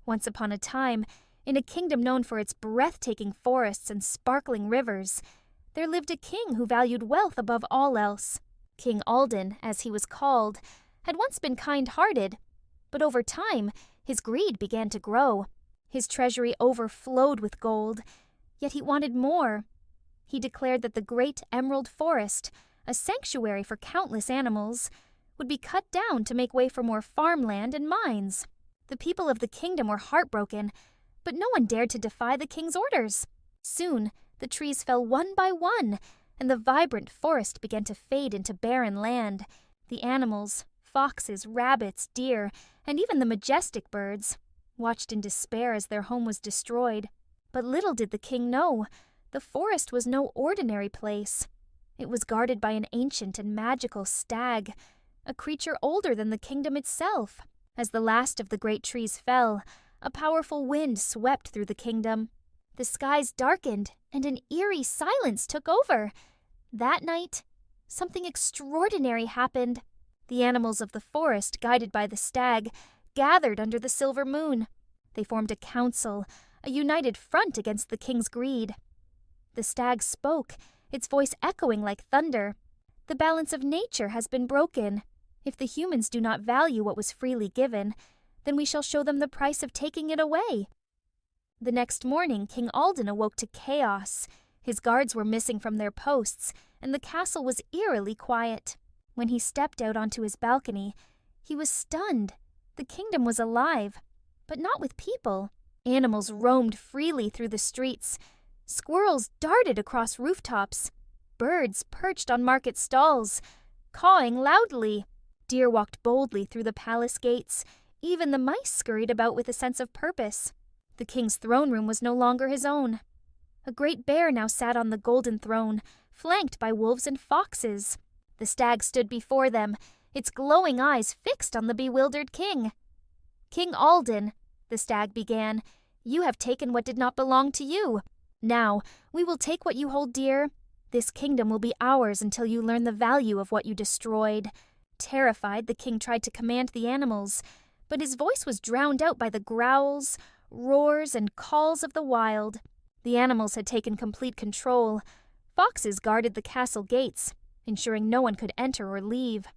Once upon a time, in a kingdom known for its breathtaking forests and sparkling rivers, there lived a king who valued wealth above all else. King Alden, as he was called, had once been kind-hearted, but over time, his greed began to grow. His treasury overflowed with gold, yet he wanted more. He declared that the great emerald forest, a sanctuary for countless animals, would be cut down to make way for more farmland and mines. The people of the kingdom were heartbroken, but no one dared to defy the king's orders. Soon, the trees fell one by one, and the vibrant forest began to fade into barren land. The animals, foxes, rabbits, deer, and even the majestic birds, watched in despair as their home was destroyed. But little did the king know, the forest was no ordinary place. It was guarded by an ancient and magical stag, a creature older than the kingdom itself. As the last of the great trees fell, a powerful wind swept through the kingdom. The skies darkened, and an eerie silence took over. That night, something extraordinary happened. The animals of the forest, guided by the stag, gathered under the silver moon. They formed a council, a united front against the king's greed. The stag spoke, its voice echoing like thunder. The balance of nature has been broken. If the humans do not value what was freely given, then we shall show them the price of taking it away. The next morning, King Alden awoke to chaos. His guards were missing from their posts, and the castle was eerily quiet. When he stepped out onto his balcony, he was stunned. The kingdom was alive, but not with people. Animals roamed freely through the streets. Squirrels darted across rooftops. Birds perched on market stalls, cawing loudly. Deer walked boldly through the palace gates. Even the mice scurried about with a sense of purpose. The king's throne room was no longer his own. A great bear now sat on the golden throne, flanked by wolves and foxes. The stag stood before them, its glowing eyes fixed on the bewildered king. "King Alden," the stag began, "you have taken what did not belong to you. Now, we will take what you hold dear. This kingdom will be ours until you learn the value of what you destroyed." Terrified, the king tried to command the animals, but his voice was drowned out by the growls, roars, and calls of the wild. The animals had taken complete control. Foxes guarded the castle gates, ensuring no one could enter or leave.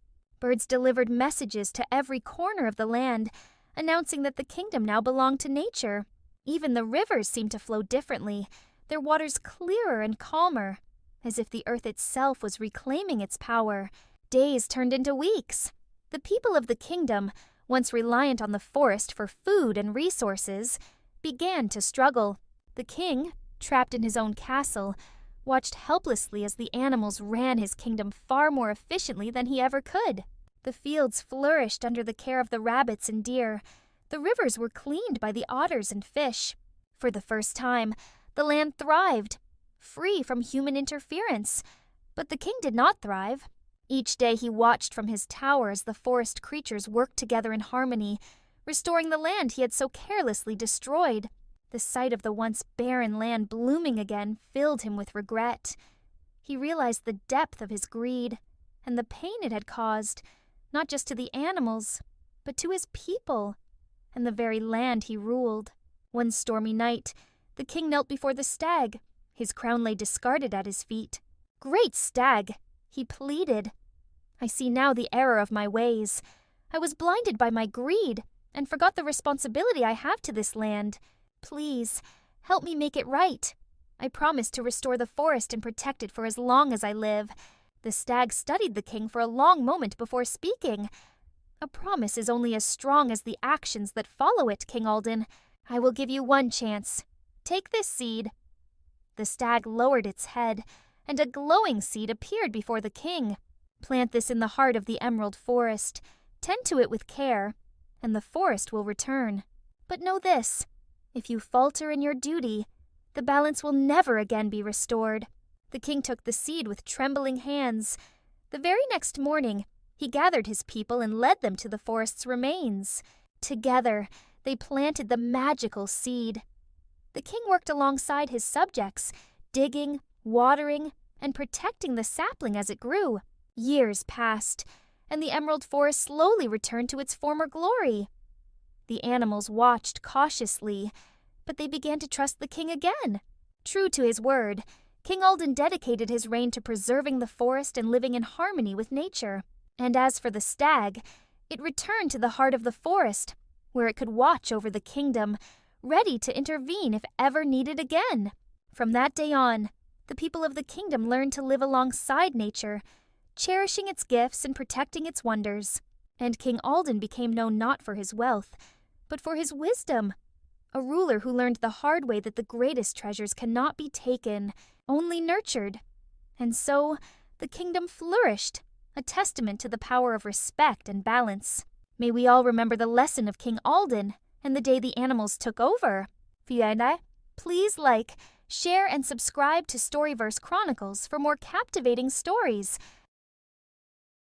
Birds delivered messages to every corner of the land, announcing that the kingdom now belonged to nature. Even the rivers seemed to flow differently, their waters clearer and calmer, as if the earth itself was reclaiming its power. Days turned into weeks. The people of the kingdom, once reliant on the forest for food and resources, began to struggle. The king, trapped in his own castle, watched helplessly as the animals ran his kingdom far more efficiently than he ever could. The fields flourished under the care of the rabbits and deer. The rivers were cleaned by the otters and fish. For the first time, the land thrived, free from human interference. But the king did not thrive. Each day he watched from his tower as the forest creatures worked together in harmony, restoring the land he had so carelessly destroyed. The sight of the once barren land blooming again filled him with regret. He realized the depth of his greed and the pain it had caused, not just to the animals, but to his people and the very land he ruled. One stormy night, the king knelt before the stag. His crown lay discarded at his feet. "Great stag," he pleaded, "I see now the error of my ways. I was blinded by my greed and forgot the responsibility I have to this land. Please, help me make it right. I promise to restore the forest and protect it for as long as I live." The stag studied the king for a long moment before speaking. "A promise is only as strong as the actions that follow it, King Alden. I will give you one chance. Take this seed." The stag lowered its head, and a glowing seed appeared before the king. "Plant this in the heart of the emerald forest. Tend to it with care, and the forest will return. But know this, if you falter in your duty, the balance will never again be restored." The king took the seed with trembling hands. The very next morning, he gathered his people and led them to the forest's remains. Together, they planted the magical seed. The king worked alongside his subjects, digging, watering, and protecting the sapling as it grew. Years passed, and the emerald forest slowly returned to its former glory. The animals watched cautiously, but they began to trust the king again. True to his word, King Alden dedicated his reign to preserving the forest and living in harmony with nature. And as for the stag, it returned to the heart of the forest, where it could watch over the kingdom, ready to intervene if ever needed again. From that day on, the people of the kingdom learned to live alongside nature, cherishing its gifts and protecting its wonders. And King Alden became known not for his wealth, but for his wisdom, a ruler who learned the hard way that the greatest treasures cannot be taken, only nurtured. And so, the kingdom flourished, a testament to the power of respect and balance. May we all remember the lesson of King Alden and the day the animals took over. Fiona, please like, share, and subscribe to Storyverse Chronicles for more captivating stories.